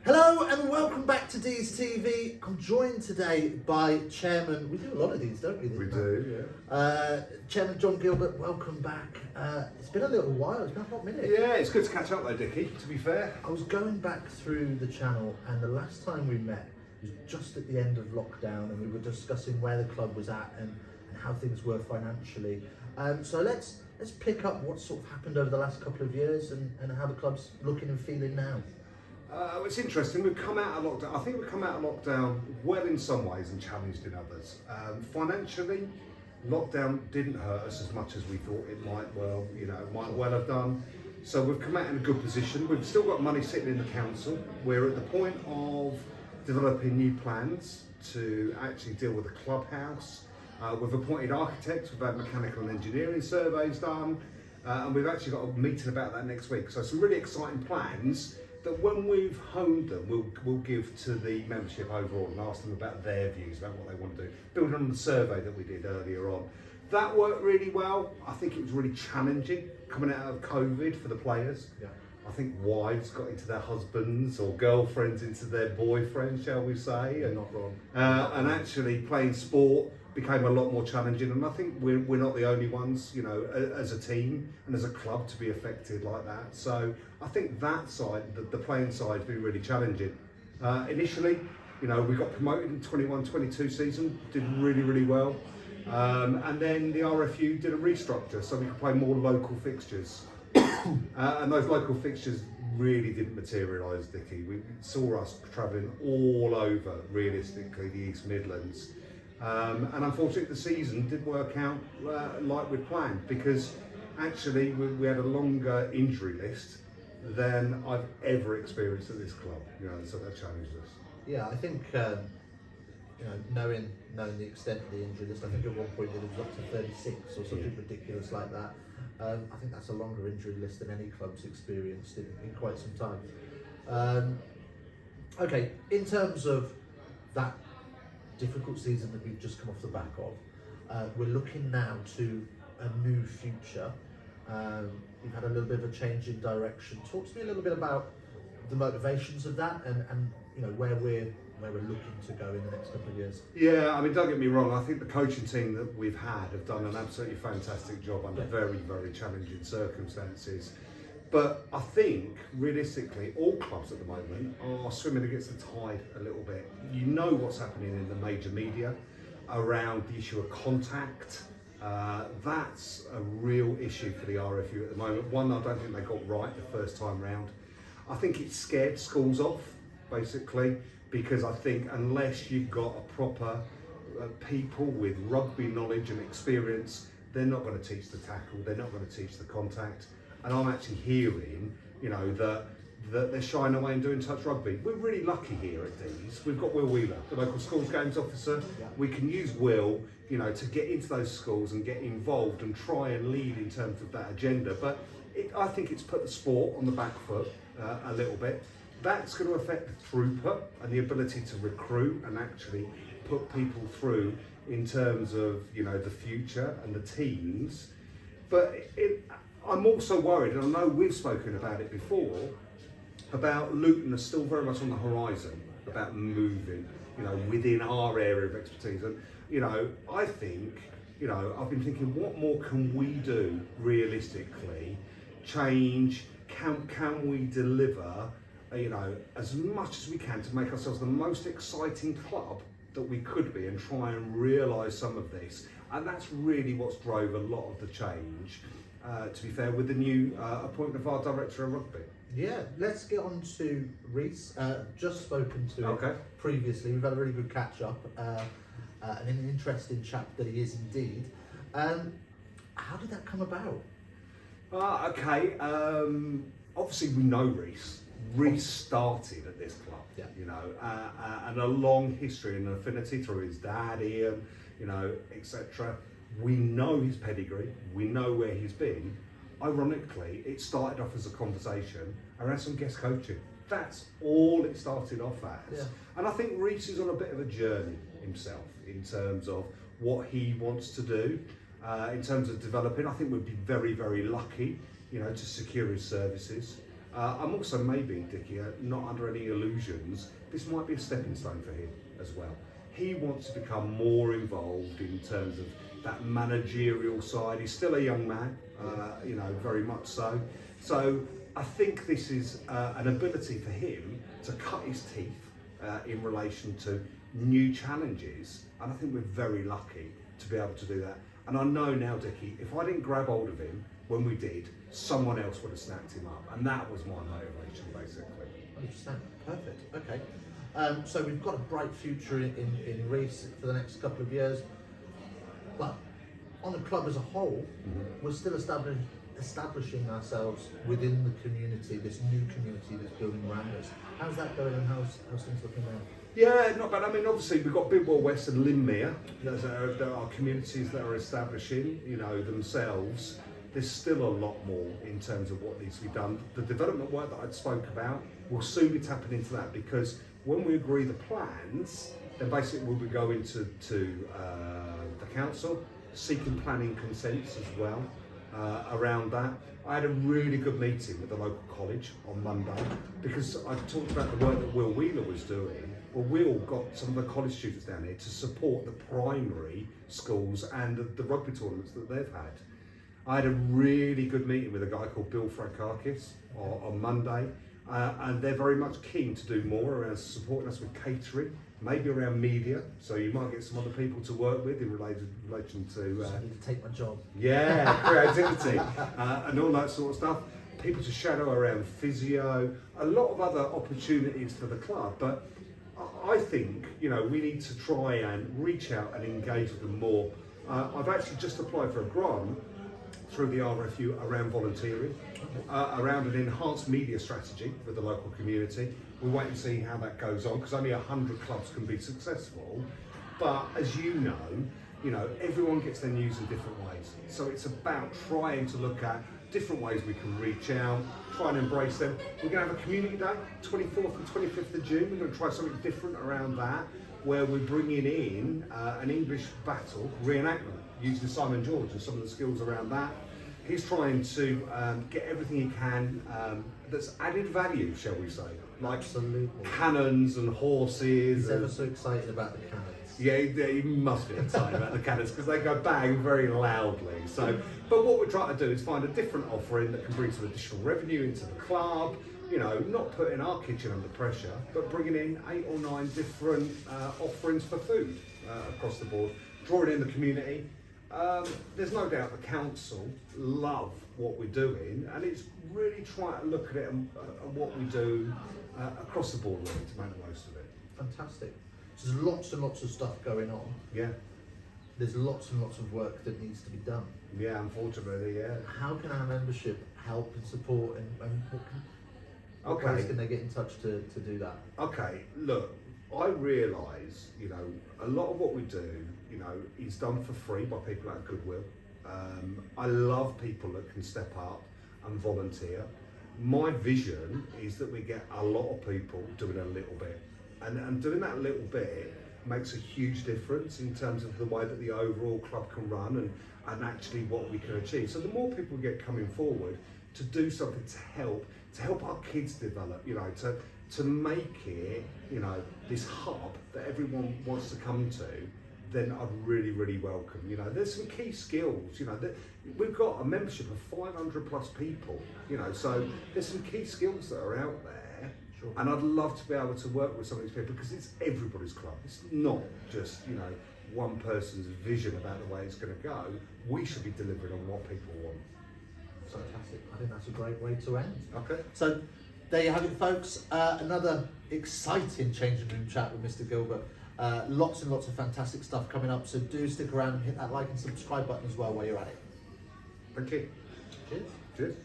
Hello and welcome back to Dees TV. I'm joined today by Chairman, we do a lot of these, don't we? We do, yeah. Chairman John Gilbert, welcome back. It's been a little while, it's been a hot minute. Yeah, it's good to catch up though, Dickie, to be fair. I was going back through the channel and the last time we met was just at the end of lockdown and we were discussing where the club was at and how things were financially. So let's pick up what sort of happened over the last couple of years and how the club's looking and feeling now. It's interesting, we've come out of lockdown, I think we've come out of lockdown well in some ways and challenged in others. Financially, lockdown didn't hurt us as much as we thought it might well have done. So we've come out in a good position. We've still got money sitting in the council. We're at the point of developing new plans to actually deal with the clubhouse. We've appointed architects, we've had mechanical and engineering surveys done, and we've actually got a meeting about that next week. So some really exciting plans that when we've honed them, we'll give to the membership overall and ask them about their views, about what they want to do, building on the survey that we did earlier on. That worked really well. I think it was really challenging coming out of COVID for the players. Yeah. I think wives got into their husbands or girlfriends into their boyfriends, shall we say. You're not wrong. And actually playing sport became a lot more challenging, and I think we're not the only ones, you know, as a team and as a club to be affected like that. So I think that side, the playing side, has been really challenging. Initially, you know, we got promoted in 21-22 season, did really, really well. And then the RFU did a restructure so we could play more local fixtures. And those local fixtures really didn't materialise, Dickie. We saw us travelling all over, realistically, the East Midlands. And unfortunately the season didn't work out like we'd planned, because actually we had a longer injury list than I've ever experienced at this club, you know, so that challenged us. Yeah, I think you know, knowing the extent of the injury list, I think at one point it was up to 36 or something ridiculous like that. I think that's a longer injury list than any club's experienced in quite some time. Okay, in terms of that difficult season that we've just come off the back of, we're looking now to a new future. We've had a little bit of a change in direction. Talk to me a little bit about the motivations of that and you know where we're looking to go in the next couple of years. Yeah, I mean, don't get me wrong, I think the coaching team that we've had have done an absolutely fantastic job under very, very challenging circumstances. But I think, realistically, all clubs at the moment are swimming against the tide a little bit. You know what's happening in the major media around the issue of contact. That's a real issue for the RFU at the moment. One, I don't think they got right the first time round. I think it scared schools off, basically, because I think unless you've got a proper people with rugby knowledge and experience, they're not going to teach the tackle, they're not going to teach the contact. And I'm actually hearing, you know, that they're shying away and doing touch rugby. We're really lucky here at Dees. We've got Will Wheeler, the local schools games officer. Yeah. We can use Will, you know, to get into those schools and get involved and try and lead in terms of that agenda. But I think it's put the sport on the back foot a little bit. That's going to affect the throughput and the ability to recruit and actually put people through in terms of, you know, the future and the teams. But I'm also worried, and I know we've spoken about it before, about Luton are still very much on the horizon, about moving, you know, within our area of expertise. And, you know, I think, you know, I've been thinking, what more can we do realistically? Change, can we deliver, you know, as much as we can to make ourselves the most exciting club that we could be and try and realise some of this. And that's really what's drove a lot of the change. To be fair, with the new appointment of our director of rugby. Yeah, let's get on to Reese. Just spoken to him previously. We've had a really good catch up, and an interesting chap that he is indeed. How did that come about? Obviously we know Reese. Reese started at this club, you know, and a long history and affinity through his dad, Ian, you know, etc. We know his pedigree, we know where he's been. Ironically, it started off as a conversation around some guest coaching. That's all it started off as. Yeah. And I think Reese is on a bit of a journey himself in terms of what he wants to do, in terms of developing. I think we'd be very, very lucky, you know, to secure his services. I'm also maybe, Dickie, not under any illusions, this might be a stepping stone for him as well. He wants to become more involved in terms of that managerial side. He's still a young man, you know, very much so. So I think this is an ability for him to cut his teeth in relation to new challenges, and I think we're very lucky to be able to do that. And I know now, Dickie, if I didn't grab hold of him when we did, someone else would have snapped him up, and that was my motivation, basically. 100%. Perfect. Okay. So we've got a bright future in Rees for the next couple of years, but on the club as a whole, we're still establishing ourselves within the community, this new community that's building around us. How's that going, and how's things looking now? Yeah, not bad. I mean, obviously we've got Bidwell West and Linmere. There are communities that are establishing, you know, themselves. There's still a lot more in terms of what needs to be done. The development work that I'd spoke about will soon be tapping into that, because when we agree the plans, then basically we'll be going to the council, seeking planning consents as well around that. I had a really good meeting with the local college on Monday, because I talked about the work that Will Wheeler was doing. Well, Will got some of the college students down here to support the primary schools and the rugby tournaments that they've had. I had a really good meeting with a guy called Bill Frankakis on Monday, and they're very much keen to do more around supporting us with catering, maybe around media, so you might get some other people to work with in relation to... I need to take my job. Yeah, creativity and all that sort of stuff. People to shadow around physio, a lot of other opportunities for the club, but I think, you know, we need to try and reach out and engage with them more. I've actually just applied for a grant through the RFU around volunteering, around an enhanced media strategy with the local community. We'll wait and see how that goes on, because only 100 clubs can be successful. But as you know, everyone gets their news in different ways. So it's about trying to look at different ways we can reach out, try and embrace them. We're going to have a community day, 24th and 25th of June. We're going to try something different around that, where we're bringing in an English battle reenactment using Simon George and some of the skills around that. He's trying to get everything he can that's added value, shall we say, like Absolutely. Cannons and horses. He's ever so excited about the cannons. Yeah, he must be excited about the cannons, because they go bang very loudly. So, but what we're trying to do is find a different offering that can bring some additional revenue into the club. You know, not putting our kitchen under pressure, but bringing in 8 or 9 different offerings for food across the board, drawing in the community. There's no doubt the council love what we're doing, and it's really trying to look at it and what we do across the board, really, to make the most of it. Fantastic. So there's lots and lots of stuff going on. Yeah. There's lots and lots of work that needs to be done. Yeah, unfortunately, yeah. How can our membership help and support, and what Okay. ways can they get in touch to do that? Okay, look, I realise, you know, a lot of what we do, you know, is done for free by people at Goodwill. I love people that can step up and volunteer. My vision is that we get a lot of people doing a little bit. And doing that little bit makes a huge difference in terms of the way that the overall club can run and actually what we can achieve. So the more people get coming forward to do something to help our kids develop, you know, to make it, you know, this hub that everyone wants to come to, then I'd really, really welcome. You know, there's some key skills, you know, we've got a membership of 500 plus people, you know, so there's some key skills that are out there. Sure. And I'd love to be able to work with some of these people, because it's everybody's club. It's not just, you know, one person's vision about the way it's going to go. We should be delivering on what people want. Fantastic. I think that's a great way to end. Okay. So there you have it, folks. Another exciting changing room chat with Mr. Gilbert. Lots and lots of fantastic stuff coming up. So do stick around and hit that like and subscribe button as well while you're at it. Thank you. Cheers. Cheers.